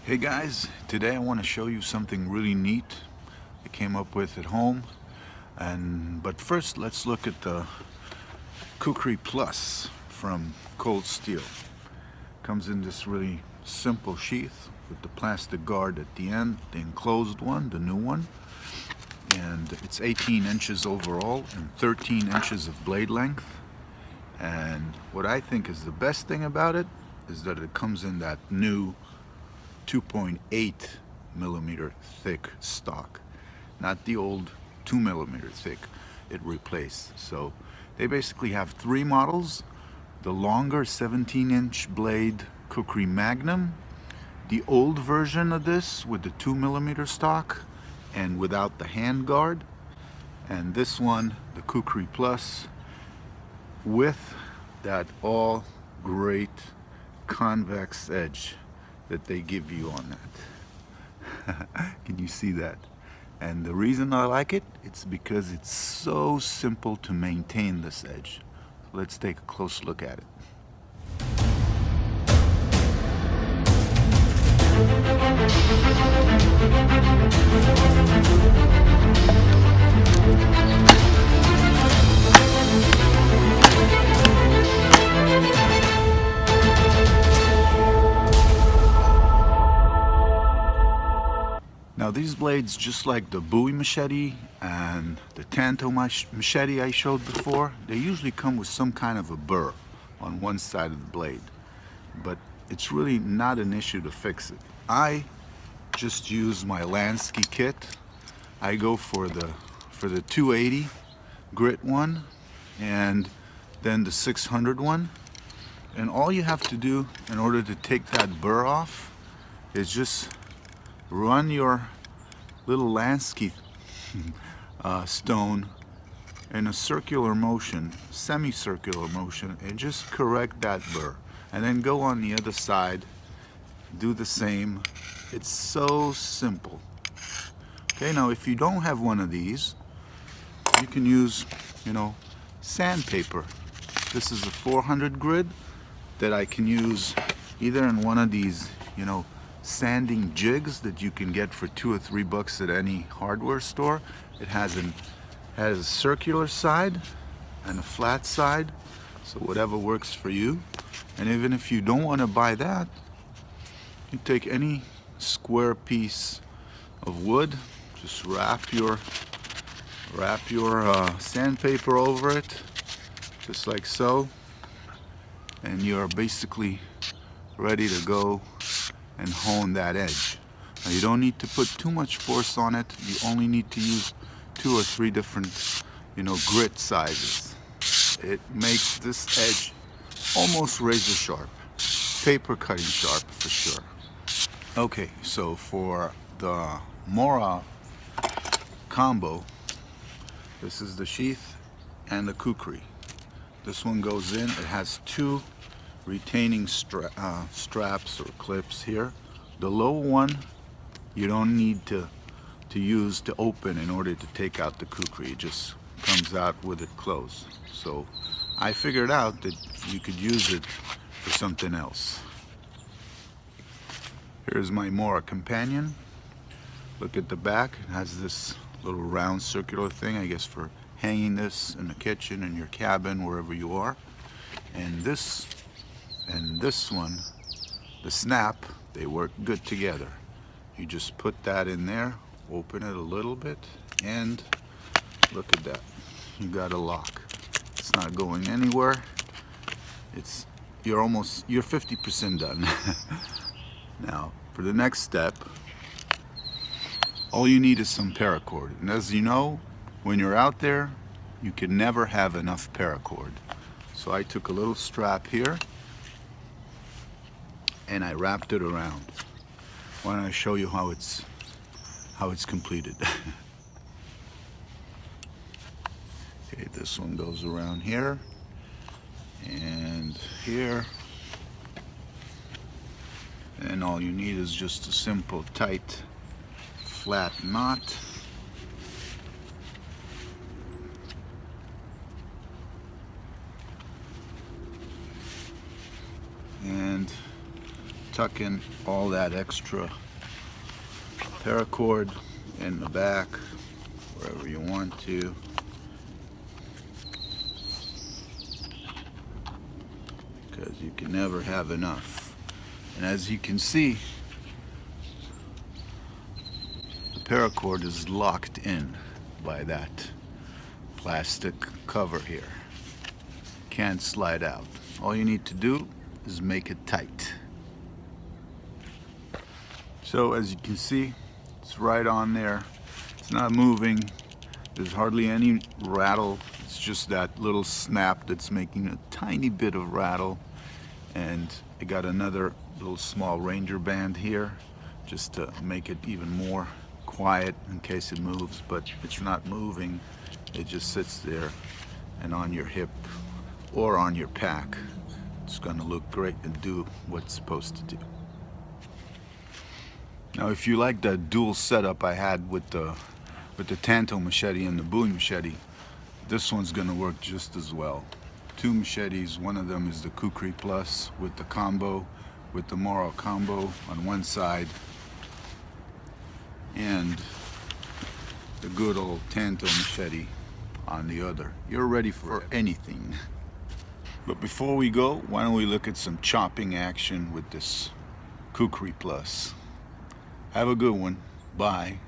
Hey guys, today I want to show you something really neat I came up with at home. But first let's look at the Kukri Plus from Cold Steel. Comes in this really simple sheath with the plastic guard at the end, the enclosed one, the new one. And it's 18 inches overall and 13 inches of blade length. And what I think is the best thing about it is that it comes in that new 2.8 millimeter thick stock, not the old 2 millimeter thick it replaced. So they basically have three models: the longer 17-inch blade Kukri Magnum, the old version of this with the 2 millimeter stock and without the hand guard, and this one, the Kukri Plus, with that all great convex edge that they give you on that. Can you see that? And the reason I like it, it's because it's so simple to maintain this edge. Let's take a close look at it. Now these blades, just like the Bowie machete and the Tanto machete I showed before, they usually come with some kind of a burr on one side of the blade. But it's really not an issue to fix it. I just use my Lansky kit. I go for the 280 grit one and then the 600 one. And all you have to do in order to take that burr off is just run your little Lansky stone in a circular motion, semicircular motion, and just correct that burr. And then go on the other side, do the same. It's so simple. Okay, now if you don't have one of these, you can use, sandpaper. This is a 400 grit that I can use either in one of these, sanding jigs that you can get for $2 or $3 at any hardware store. It has a circular side and a flat side, so whatever works for you. And even if you don't want to buy that, you take any square piece of wood, just wrap your sandpaper over it, just like so, and you're basically ready to go and hone that edge. Now you don't need to put too much force on it. You only need to use 2 or 3 different, grit sizes. It makes this edge almost razor sharp, paper cutting sharp for sure. Okay, so for the Mora combo, this is the sheath and the Kukri. This one goes in. It has 2 retaining straps or clips here. The low one you don't need to use to open in order to take out the Kukri. It just comes out with it closed. So I figured out that you could use it for something else. Here's my Mora Companion. Look at the back. It has this little round circular thing, I guess for hanging this in the kitchen, in your cabin, wherever you are. And this one, the snap, they work good together. You just put that in there, open it a little bit, and look at that. You got a lock. It's not going anywhere. You're 50% done. Now, for the next step, all you need is some paracord. And as you know, when you're out there, you can never have enough paracord. So I took a little strap here and I wrapped it around. Why don't I show you how it's completed? Okay, this one goes around here and here, and all you need is just a simple tight flat knot. And tuck in all that extra paracord in the back, wherever you want to. Because you can never have enough. And as you can see, the paracord is locked in by that plastic cover here. Can't slide out. All you need to do is make it tight. So as you can see, it's right on there. It's not moving. There's hardly any rattle. It's just that little snap that's making a tiny bit of rattle. And I got another little small Ranger band here just to make it even more quiet in case it moves, but it's not moving. It just sits there, and on your hip or on your pack, it's going to look great and do what it's supposed to do. Now, if you like the dual setup I had with the Tanto machete and the Bowie machete, this one's going to work just as well. Two machetes. One of them is the Kukri Plus with the combo, with the Mora combo on one side, and the good old Tanto machete on the other. You're ready for anything. But before we go, why don't we look at some chopping action with this Kukri Plus. Have a good one. Bye.